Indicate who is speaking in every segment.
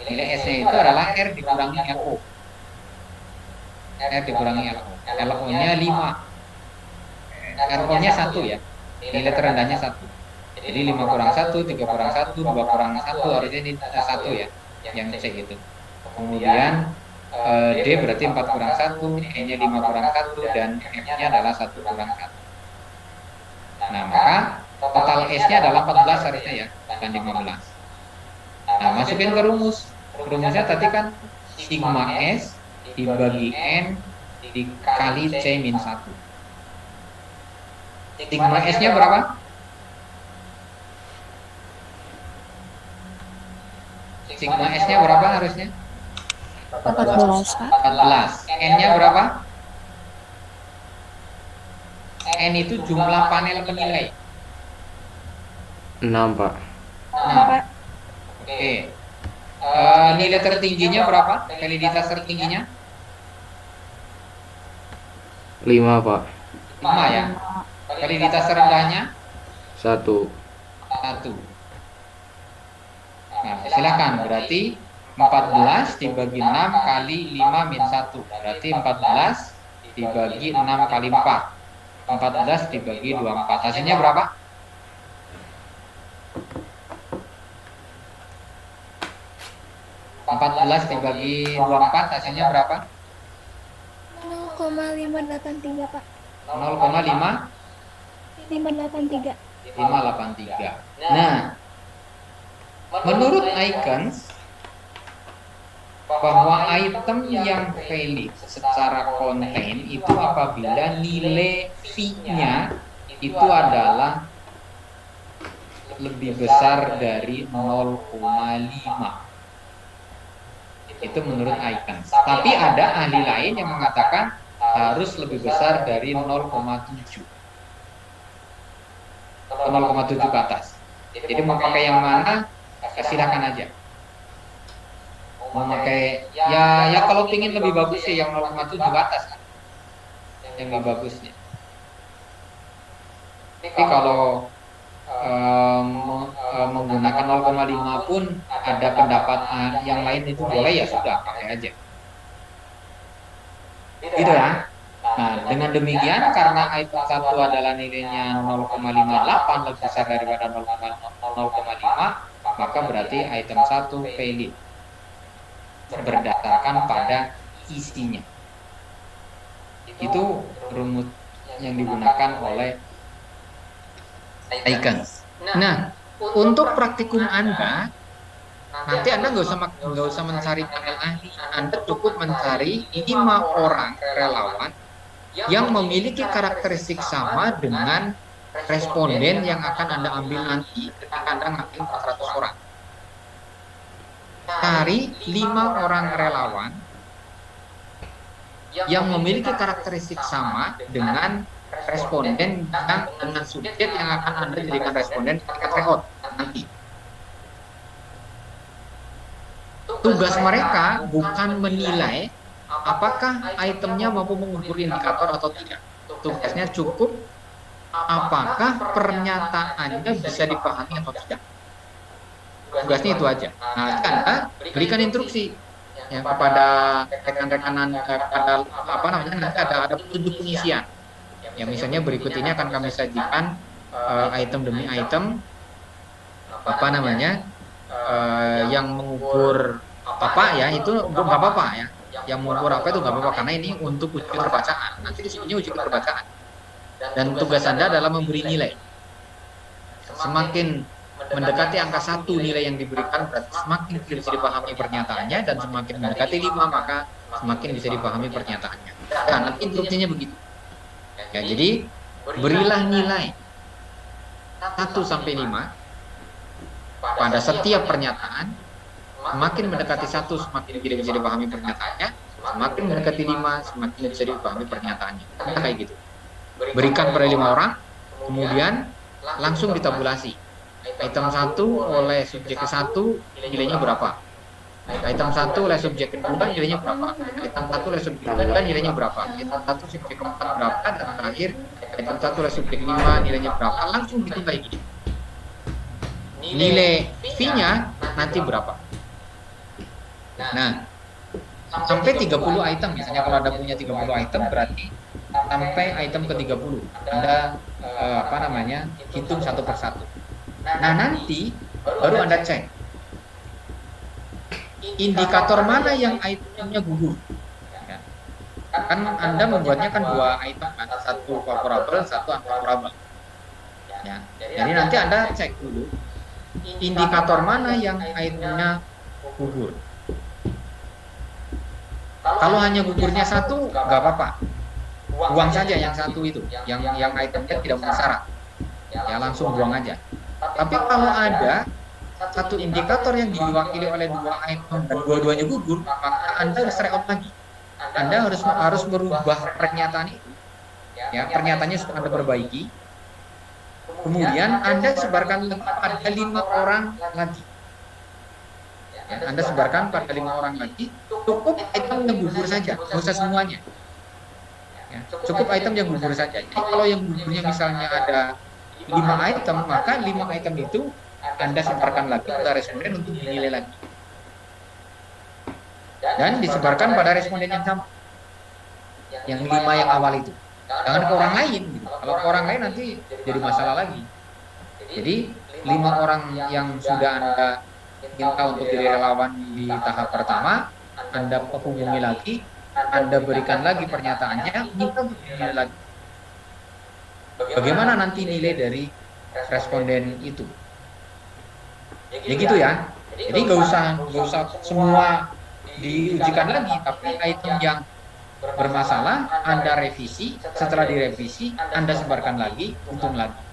Speaker 1: Nilai S-nya itu adalah R dikurangi LO. R dikurangi LO. LO-nya 5. LO-nya 1 ya. Nilai terendahnya 1. Jadi 5 kurang 1, 3 kurang 1, 2 kurang 1, harusnya ini 1 ya. Yang C itu. Kemudian D berarti 4 kurang 1, E-nya 5 kurang 1, dan F-nya adalah 1 kurang 1. Nah, maka total S-nya adalah 14 harusnya ya, bukan 15. Nah, masukin ke rumus. Rumusnya tadi kan sigma S dibagi N dikali C min 1. Sigma S-nya berapa? Sigma S-nya berapa harusnya?
Speaker 2: 14, Pak.
Speaker 1: 14. N-nya berapa? N itu jumlah panel penilai.
Speaker 3: 6, Pak.
Speaker 1: Nah, oke. Nilai tertingginya berapa? Validitas tertingginya?
Speaker 3: 5, Pak.
Speaker 1: 5 ya. Validitas terendahnya?
Speaker 3: 1.
Speaker 1: 1. Nah, silakan. Berarti 14 dibagi 6 kali 5 min 1. Berarti 14 dibagi 6 kali 4. 14 dibagi 24. Hasilnya berapa? 14 dibagi 24 hasilnya berapa?
Speaker 2: 0,583, Pak.
Speaker 1: 0,5
Speaker 2: 583.
Speaker 1: 583. Nah, menurut Icons, bahwa item yang valid secara konten itu apabila nilai V-nya itu adalah lebih besar dari 0,5. Itu menurut Icons. Tapi ada ahli lain yang mengatakan harus lebih besar dari 0,7. 0,7 ke atas. Jadi mau pakai yang mana? Silakan aja. Mau pakai ya kalau pingin lebih bagus sih yang 0,7 ke atas kan. Yang lebih bagusnya. Tapi kalau menggunakan 0,5 pun ada pendapat yang lain itu boleh, ya sudah pakai aja. Gitu ya. Nah, dengan demikian karena item 1 adalah nilainya 0,58 lebih besar daripada 0,5, maka berarti item 1 valid berdasarkan pada isinya. Itu rumus yang digunakan oleh Icons. Nah, untuk praktikum Anda, nanti Anda nggak usah mencari panel ahli. Anda cukup mencari 5 orang relawan yang memiliki karakteristik sama dengan responden yang akan Anda ambil nanti ketika Anda ngambil 400 orang. Cari 5 orang relawan yang memiliki karakteristik sama dengan responden yang dengan subjek yang akan Anda jadikan responden ketika tryout nanti. Tugas mereka bukan menilai apakah itemnya mampu mengukur indikator atau tidak. Tugasnya cukup apakah pernyataannya bisa dipahami atau tidak. Tugasnya itu aja. Nah, Anda berikan instruksi ya kepada rekan-rekanan kepada apa namanya, nanti ada petunjuk pengisian. Ya, misalnya berikut ini akan kami sajikan item demi item apa namanya yang mengukur apa ya, itu nggak apa-apa ya. Yang mengukur apa itu nggak apa-apa karena ini untuk uji keterbacaan. Nanti disebutnya uji keterbacaan. Dan tugas Anda adalah memberi nilai. Semakin mendekati angka 1 nilai yang diberikan berarti semakin bisa dipahami pernyataannya, dan semakin mendekati 5 maka semakin bisa dipahami pernyataannya. Nah, nanti instruksinya begitu. Ya, jadi berilah nilai 1 sampai 5 pada setiap pernyataan. Semakin mendekati 1 semakin tidak bisa dipahami pernyataannya, semakin mendekati 5 semakin bisa dipahami pernyataannya. Kayak gitu. Berikan pada 5 orang, kemudian langsung ditabulasi. Item 1 oleh subjek ke-1 nilainya berapa? Item 1 oleh subjek kedua nilainya berapa? Item 1 oleh subjek kedua nilainya berapa? Item 1 subjek keempat berapa? Dan terakhir item 1 oleh subjek 5 nilainya berapa? Langsung gitu kayak gini. Nilai V-nya nanti berapa? Nah, sampai 30 item, misalnya kalau Anda punya 30 item, berarti sampai item ke-30 Anda hitung satu persatu. Nah, nanti baru Anda cek indikator mana yang itemnya gugur. Ya. Kan Anda membuatnya kan 2 item, kan? Satu favorable, satu unfavorable. Ya. Jadi nanti Anda cek dulu indikator mana yang itemnya gugur. Kalau hanya gugurnya satu, nggak apa-apa. Buang saja yang satu itu, yang itemnya tidak memenuhi syarat. Ya langsung buang aja. Tapi kalau ada satu indikator yang diwakili oleh 2 item dan dua-duanya gugur, maka Anda harus reout lagi. Anda harus merubah pernyataan itu. Ya, pernyataannya sudah Anda perbaiki. Kemudian Anda sebarkan pada 5 orang lagi. Ya, Anda sebarkan pada 5 orang lagi, cukup item yang gugur saja, nggak usah semuanya. Ya, cukup item yang gugur saja. Jadi kalau yang gugurnya misalnya ada 5 item, maka 5 item itu Anda sebarkan lagi pada responden untuk dinilai lagi. Dan disebarkan pada responden yang sama. Yang 5 yang awal itu. Jangan ke orang lain. Gitu. Kalau ke orang lain nanti jadi masalah lagi. Jadi 5 orang yang sudah Anda minta untuk jadi relawan di tahap pertama, Anda hubungi lagi, Anda berikan lagi pernyataannya, minta untuk dinilai lagi. Bagaimana nanti nilai dari responden itu? Ya gitu ya. Jadi nggak usah semua diujikan lagi, tapi item yang bermasalah Anda revisi, setelah direvisi Anda sebarkan lagi, hitung lagi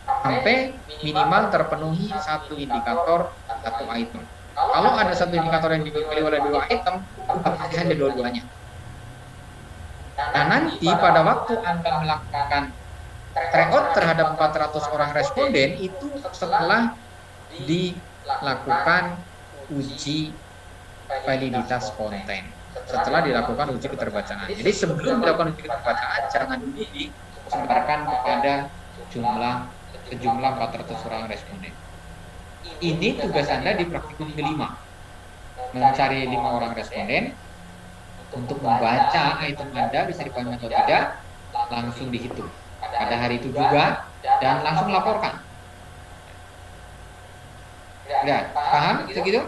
Speaker 1: sampai minimal terpenuhi satu indikator satu item. Kalau ada satu indikator yang dipilih oleh 2 item, pasti hanya dua-duanya. Nah, nanti pada waktu Anda melakukan tryout terhadap 400 orang responden itu setelah dilakukan uji validitas konten, setelah dilakukan uji keterbacaan. Jadi sebelum dilakukan uji keterbacaan, jangan dulu disebarkan kepada sejumlah 400 orang responden. Ini tugas Anda di praktikum kelima, mencari 5 orang responden untuk membaca item Anda bisa dipahami atau tidak, langsung dihitung pada hari itu juga dan langsung laporkan. Ya, paham segitu?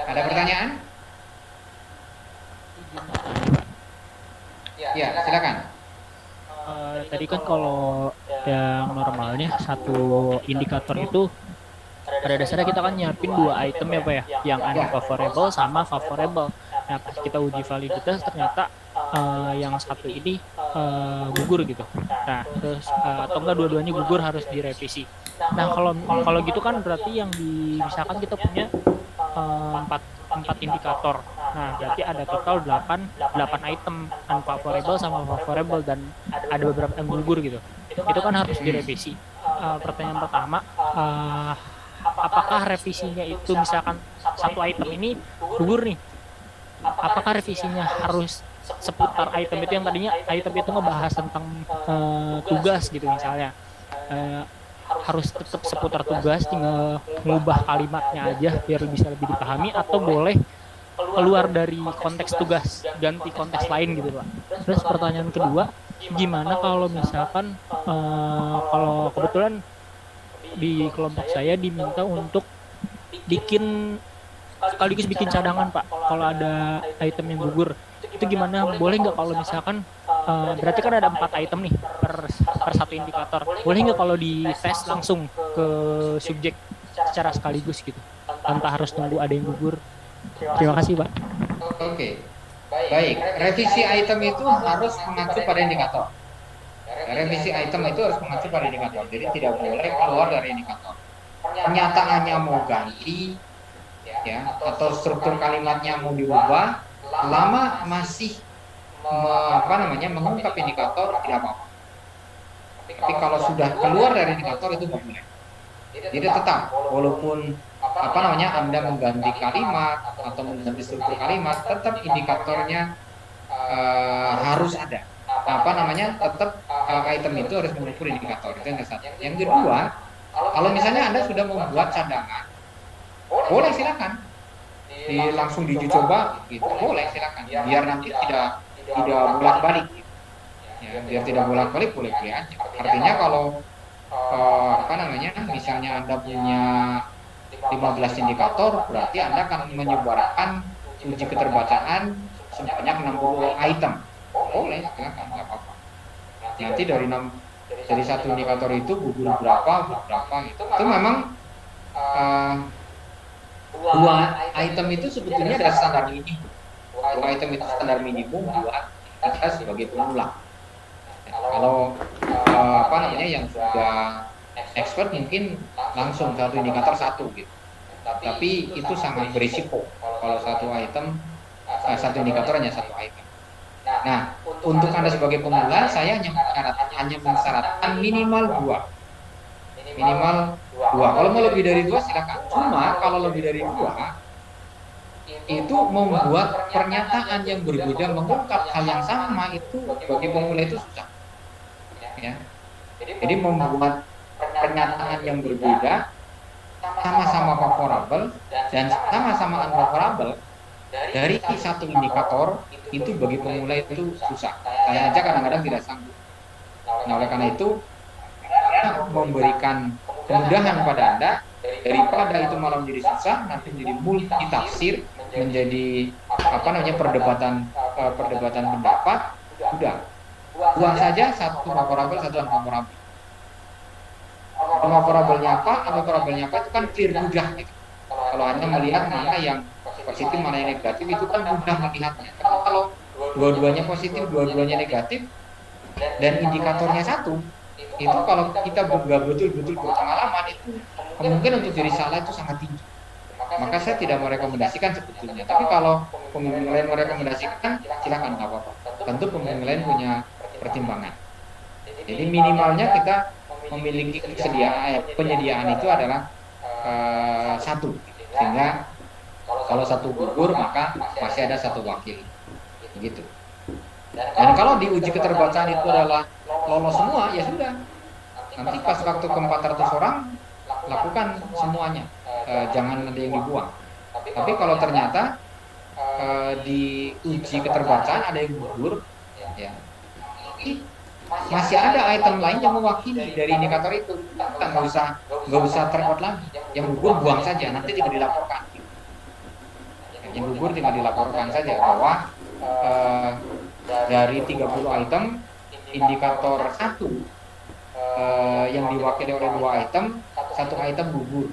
Speaker 1: Ada pertanyaan? Ya, silakan.
Speaker 4: Tadi kan kalau yang normalnya satu indikator itu pada dasarnya kita kan nyiapin 2 item ya Pak ya, yang unfavorable sama favorable. Nah pas kita uji validitas ternyata yang satu ini gugur gitu. Nah terus atau enggak dua-duanya gugur harus direvisi. Nah kalau gitu kan berarti yang misalkan kita punya 4 indikator. Nah, berarti ada total 8 item unfavorable sama favorable dan ada beberapa yang gugur gitu. Itu kan harus direvisi. Pertanyaan pertama, apakah revisinya itu misalkan satu item ini gugur nih? Apakah revisinya harus seputar item itu yang tadinya item itu ngebahas tentang tugas gitu misalnya? Harus tetap seputar tugas, tinggal mengubah kalimatnya aja biar bisa lebih dipahami, atau boleh keluar dari konteks tugas, ganti konteks lain gitu Pak. Terus pertanyaan kedua, gimana kalau misalkan kalau kebetulan di kelompok saya diminta untuk sekaligus bikin cadangan Pak kalau ada item yang gugur, itu gimana, boleh nggak kalau misalkan berarti kan ada 4 item nih per satu indikator, boleh nggak kalau dites langsung ke subjek secara sekaligus gitu tanpa harus tunggu ada yang gugur? Terima kasih Pak.
Speaker 1: Oke, baik. Revisi item itu harus mengacu pada indikator. Revisi item itu harus mengacu pada indikator. Jadi tidak boleh keluar dari indikator. Pernyataannya mau ganti, ya, atau struktur kalimatnya mau diubah, lama masih mengungkap indikator tidak apa-apa. Tapi kalau sudah keluar dari indikator itu nggak boleh. Jadi tetap, walaupun Anda mengganti kalimat atau mengganti struktur kalimat, tetap indikatornya harus ada. Tetap item itu harus mengukur indikator. Itu yang satu. Yang kedua, kalau misalnya Anda sudah membuat cadangan boleh silakan. Langsung diuji coba gitu. Boleh silakan. Biar nanti tidak bolak-balik. Ya, biar tidak bolak-balik boleh-boleh aja. Artinya kalau misalnya Anda punya 15 indikator, berarti Anda akan menyebarkan uji keterbacaan sebanyak 60 item. Boleh, silakan, nggak apa-apa. Nanti dari satu indikator itu gugur berapa gitu. Itu memang dua item itu sebetulnya ada standar minimum. Dua item itu standar minimum buat kita sebagai pemula. Kalau yang sudah expert mungkin langsung satu indikator satu gitu. Tapi itu sangat berisiko kalau satu indikator hanya satu item. Nah, untuk Anda sebagai pemula, saya hanya mensyaratkan minimal dua. Kalau mau lebih dari dua silakan. Cuma kalau lebih dari dua itu membuat pernyataan yang berbeda mengungkap hal yang sama itu bagi pemula itu susah. Ya. Jadi membuat pernyataan yang berbeda sama-sama favorable dan sama-sama unfavorable dari satu indikator itu bagi pemula itu susah. Saya aja kadang-kadang tidak sanggup. Nah, oleh karena itu memberikan kemudahan pada Anda daripada itu malah menjadi susah, nanti menjadi multi tafsir, menjadi perdebatan pendapat. Udah buang saja satu favorable, satu unfavorable. Unfavorable-nya apa itu kan clear, mudah gitu. Kalau hanya melihat mana yang positif mana yang negatif itu kan mudah melihatnya. Kalau dua-duanya positif, dua-duanya negatif dan indikatornya satu, itu kalau kita nggak betul-betul berpengalaman itu kemungkinan untuk jadi salah itu sangat tinggi. Maka saya tidak merekomendasikan sebetulnya. Tapi kalau pemimpin lain merekomendasikan, silakan, nggak apa-apa. Tentu pemimpin lain punya pertimbangan. Jadi minimalnya kita memiliki penyediaan itu adalah satu, sehingga kalau satu gugur maka masih ada satu wakil, begitu. Dan kalau diuji keterbacaan itu adalah lolos semua, ya sudah. Nanti pas waktu ke 400 orang lakukan semuanya, jangan ada yang dibuang. Tapi kalau ternyata di uji keterbacaan ada yang gugur, ya masih ada item lain yang mewakili dari indikator itu. Kita nggak usah terout lagi. Yang gugur buang saja, nanti tinggal dilaporkan. Yang gugur tinggal dilaporkan saja bahwa dari 30 item indikator satu yang diwakili oleh dua item, satu item gugur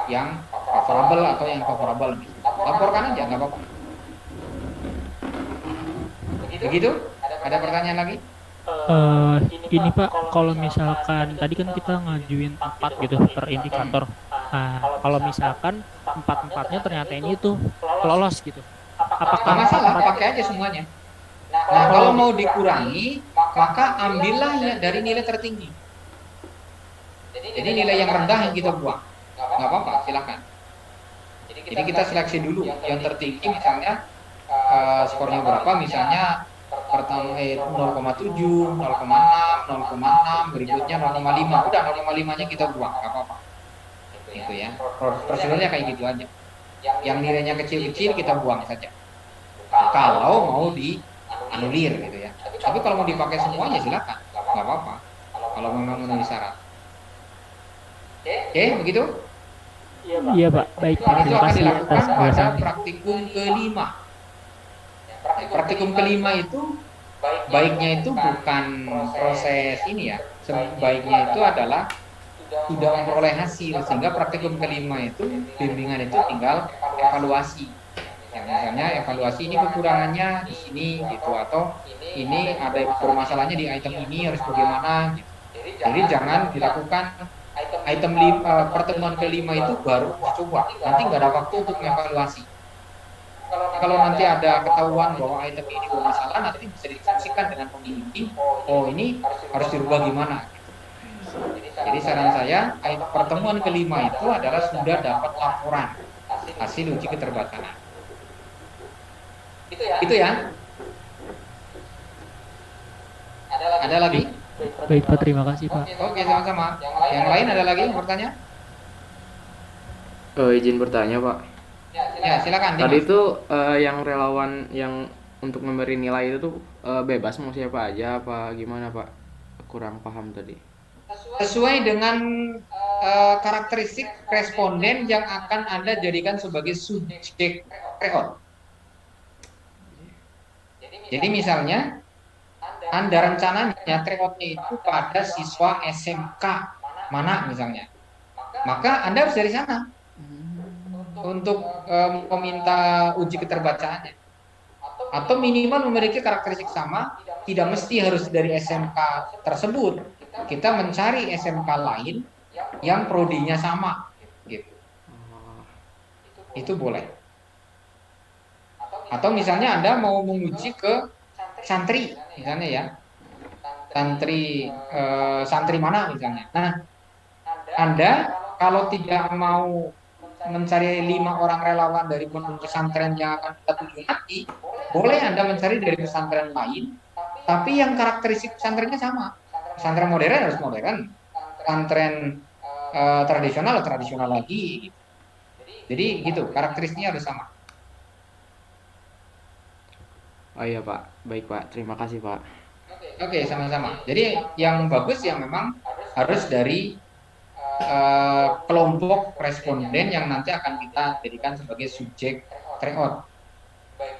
Speaker 1: yang favorable atau yang favorable. Laporkan aja, nggak apa-apa. Begitu? Ada pertanyaan lagi?
Speaker 4: Ini Pak, kalau misalkan tadi kan kita ngajuin 4 gitu per indikator. Nah, kalau misalkan 4-4-nya ternyata ini tuh lolos gitu, apakah
Speaker 1: Nggak masalah, pakai aja semuanya. Nah, kalau mau dikurangi, maka ambillah ya dari nilai tertinggi. Jadi nilai yang rendah yang kita buang. Nggak apa-apa, silakan. Jadi kita seleksi dulu yang tertinggi, misalnya skornya berapa, misalnya pertama 0,7, 0,6, 0,6, berikutnya 0,5. Udah 0,5-nya kita buang, nggak apa-apa. Gitu ya. Prosedurnya kayak gitu aja. Yang nilainya kecil-kecil kita buang saja. Kalau mau dianulir gitu ya. Tapi kalau mau dipakai semuanya silakan, nggak apa-apa. Kalau memang memenuhi syarat. Oke, begitu?
Speaker 4: Iya Pak, baik.
Speaker 1: Dan itu
Speaker 4: Terima
Speaker 1: akan
Speaker 4: kasih
Speaker 1: dilakukan
Speaker 4: atas
Speaker 1: pada
Speaker 4: penjelasannya.
Speaker 1: praktikum kelima. Praktikum kelima itu baiknya itu bukan proses ini ya. Sebaiknya itu adalah sudah memperoleh hasil, sehingga praktikum kelima itu bimbingan itu tinggal evaluasi. Ya, misalnya evaluasi ini kekurangannya di sini gitu, atau ini ada permasalahannya di item ini harus bagaimana gitu. Jadi jangan dilakukan pertemuan kelima itu baru coba. Nanti nggak ada waktu untuk mengevaluasi. Kalau nanti ada ketahuan bahwa item ini bermasalah, nanti bisa didiskusikan dengan pembimbing. Oh, ini harus dirubah gimana? Jadi saran saya, pertemuan kelima itu adalah sudah dapat laporan hasil uji keterbacaan. Itu ya. Ada lagi?
Speaker 4: Baik Pak, terima kasih Pak.
Speaker 1: Oke, sama-sama. Yang lain ada lagi yang bertanya?
Speaker 3: Izin bertanya, Pak.
Speaker 1: Ya, silakan
Speaker 3: Tadi
Speaker 1: Dimas.
Speaker 3: itu yang relawan yang untuk memberi nilai itu tuh bebas mau siapa aja apa gimana, Pak? Kurang paham tadi.
Speaker 1: Sesuai dengan karakteristik responden yang akan Anda jadikan sebagai subjek tryout. Jadi misalnya Anda rencananya tryoutnya itu pada siswa SMK mana misalnya, maka Anda harus dari sana untuk meminta uji keterbacaannya. Atau minimal memiliki karakteristik sama, tidak mesti harus dari SMK tersebut. Kita mencari SMK lain yang prodinya sama, gitu. Itu boleh. Atau misalnya Anda mau menguji ke santri, misalnya ya, santri mana misalnya. Nah, Anda kalau tidak mau mencari 5 orang relawan dari pondok pesantren yang akan kita tuju nanti, boleh Anda mencari dari pesantren lain, tapi yang karakteristik pesantrennya sama. Pesantren modern harus modern, pesantren tradisional tradisional lagi. Jadi gitu, karakteristiknya harus sama.
Speaker 3: Oh iya, Pak. Baik, Pak. Terima kasih, Pak.
Speaker 1: Oke, sama-sama. Jadi yang bagus yang memang harus dari kelompok responden yang nanti akan kita jadikan sebagai subjek tryout.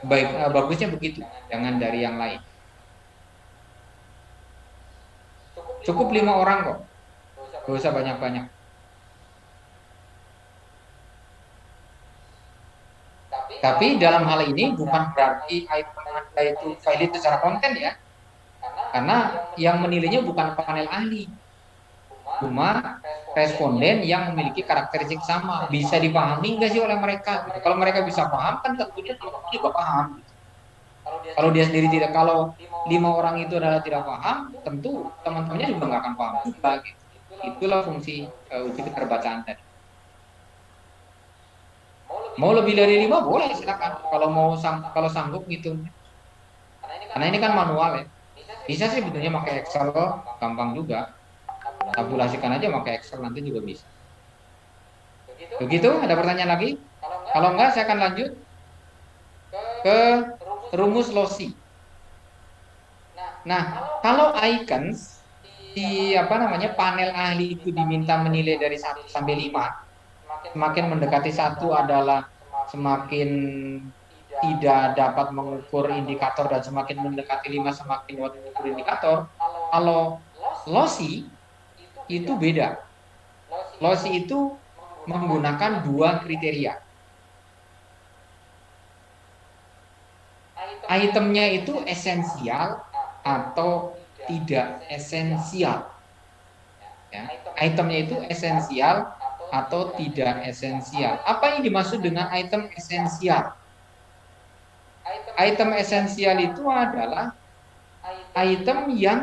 Speaker 1: Baik, bagusnya begitu, jangan dari yang lain. Cukup 5 orang kok, gak usah banyak-banyak. Tapi dalam hal ini bukan berarti item Anda itu valid secara konten ya, karena yang menilainya bukan panel ahli, cuma responden yang memiliki karakteristik sama. Bisa dipahami nggak sih oleh mereka? Gitu. Kalau mereka bisa paham, kan tentunya teman-teman juga paham. Kalau dia sendiri tidak, kalau 5 orang itu adalah tidak paham, tentu teman-temannya juga nggak akan paham juga. Gitu. Itulah fungsi uji keterbacaan tadi. Mau lebih dari 5 boleh silakan. Kalau sanggup gitu. Karena ini kan manual ya. Bisa sih sebetulnya pakai Excel, gampang juga. Tabulasikan aja pakai Excel nanti juga bisa. Begitu, ada pertanyaan lagi? Kalau enggak, saya akan lanjut ke rumus loci. Nah, kalau icons di panel ahli itu diminta menilai dari 1 sampai 5, semakin mendekati 1 adalah semakin tidak dapat mengukur indikator dan semakin mendekati 5 semakin dapat mengukur indikator. Kalau loci itu beda. Loci itu menggunakan 2 kriteria. Itemnya itu esensial atau tidak esensial. Ya. Itemnya itu esensial atau tidak esensial. Apa yang dimaksud dengan item esensial? Item esensial itu adalah item yang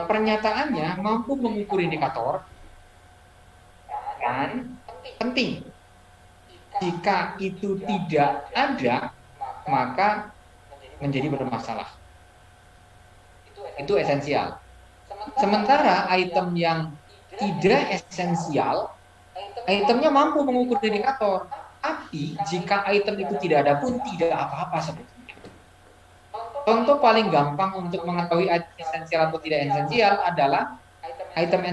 Speaker 1: pernyataannya mampu mengukur indikator dan penting. Jika itu tidak ada, maka menjadi bermasalah. Itu esensial. Sementara item yang tidak esensial, itemnya mampu mengukur indikator. Tapi jika item itu tidak ada pun tidak apa-apa sebetulnya. Contoh paling gampang untuk mengetahui item esensial atau tidak esensial adalah item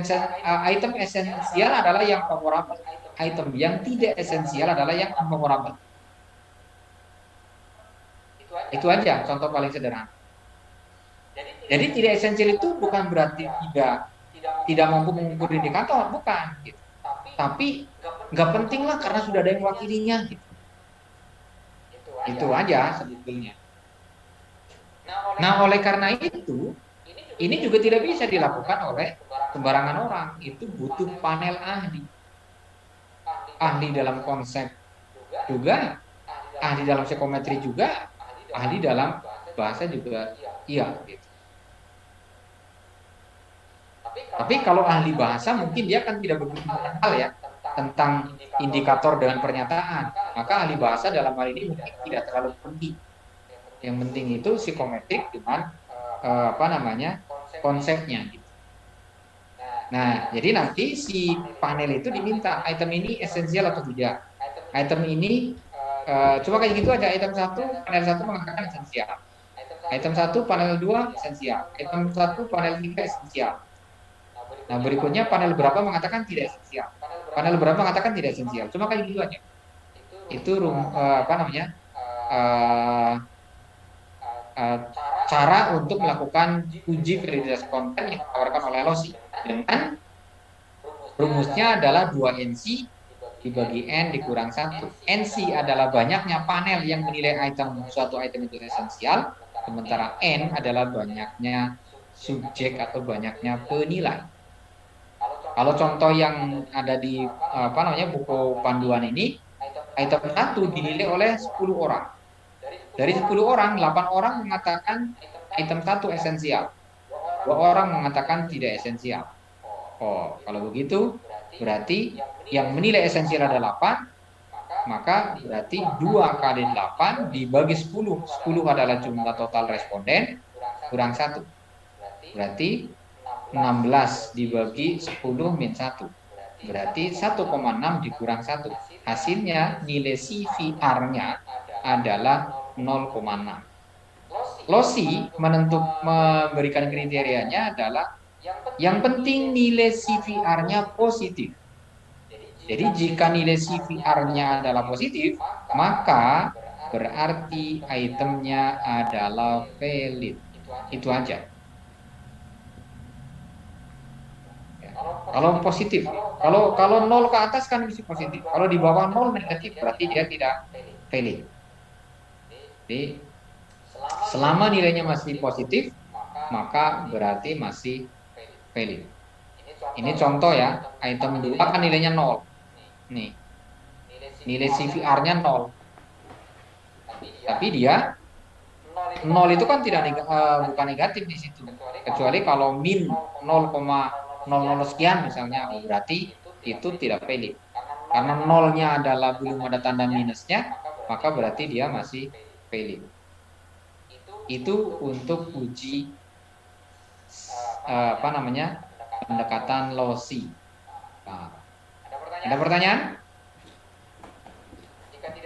Speaker 1: esensial adalah yang favorable. Item yang tidak esensial adalah yang unfavorable. Itu aja contoh paling sederhana. Jadi tidak esensial itu bukan berarti tidak mampu mengukur indikator, bukan. Gitu. Tapi nggak penting lah karena sudah ada yang mewakilinya. Gitu. Itu aja sebetulnya. Nah, oleh karena itu, ini juga tidak bisa dilakukan oleh sembarangan orang. Itu butuh panel ahli. Ahli dalam konsep juga, ahli dalam psikometri juga, ahli dalam bahasa juga, iya. Gitu. Tapi kalau ahli bahasa mungkin dia kan tidak begitu mengenal ya tentang indikator dengan pernyataan. Maka ahli bahasa dalam hal ini mungkin tidak terlalu penting. Yang penting itu psikometrik dengan konsepnya. Gitu. Nah, jadi nanti si panel itu diminta item ini esensial atau tidak. Item ini coba kayak gitu aja, item satu panel satu mengatakan esensial. Item satu panel 2 esensial. Item satu panel 3 esensial. Nah, berikutnya panel berapa mengatakan tidak esensial. Panel berapa mengatakan tidak esensial. Cuma kayak gitu aja. Itu apa namanya? eh, cara untuk melakukan uji validitas konten yang ditawarkan oleh LOSI dengan rumusnya adalah 2 NC dibagi N dikurang 1. NC adalah banyaknya panel yang menilai suatu item itu esensial, sementara N adalah banyaknya subjek atau banyaknya penilai. Kalau contoh yang ada di buku panduan ini, item 1 dinilai oleh 10 orang. Dari 10 orang, 8 orang mengatakan item 1 esensial. 2 orang mengatakan tidak esensial. Oh, kalau begitu berarti yang menilai esensial ada 8, maka berarti 2 kali 8 dibagi 10. 10 adalah jumlah total responden, kurang 1. Berarti 16 dibagi 10 min 1. Berarti 1,6 dikurang 1. Hasilnya nilai CVR-nya adalah 0,6. LOSI memberikan kriterianya adalah yang penting nilai CVR-nya positif. Jadi jika nilai CVR-nya adalah positif, maka berarti itemnya adalah valid. Itu aja. Kalau positif, kalau 0 ke atas kan bisa positif. Kalau di bawah 0 negatif berarti dia tidak valid. Jadi selama nilainya masih positif, maka berarti masih valid. Ini contoh ya, item 2 kan nilainya 0. Nih. Nilai CVR-nya 0. Tapi dia 0 itu kan bukan negatif di situ. Kecuali kalau min 0,00 sekian misalnya, berarti itu tidak valid. Karena 0-nya adalah belum ada tanda minusnya, maka berarti dia masih valid. Itu untuk uji pendekatan LOSI. Nah, ada pertanyaan?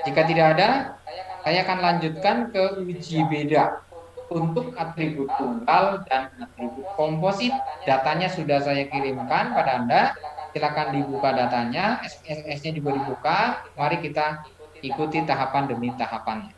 Speaker 1: Jika tidak ada, saya akan lanjutkan ke uji beda. Untuk atribut tunggal dan atribut komposit, datanya sudah saya kirimkan pada Anda. Silakan dibuka datanya, SPSS-nya juga dibuka. Mari kita ikuti tahapan demi tahapannya.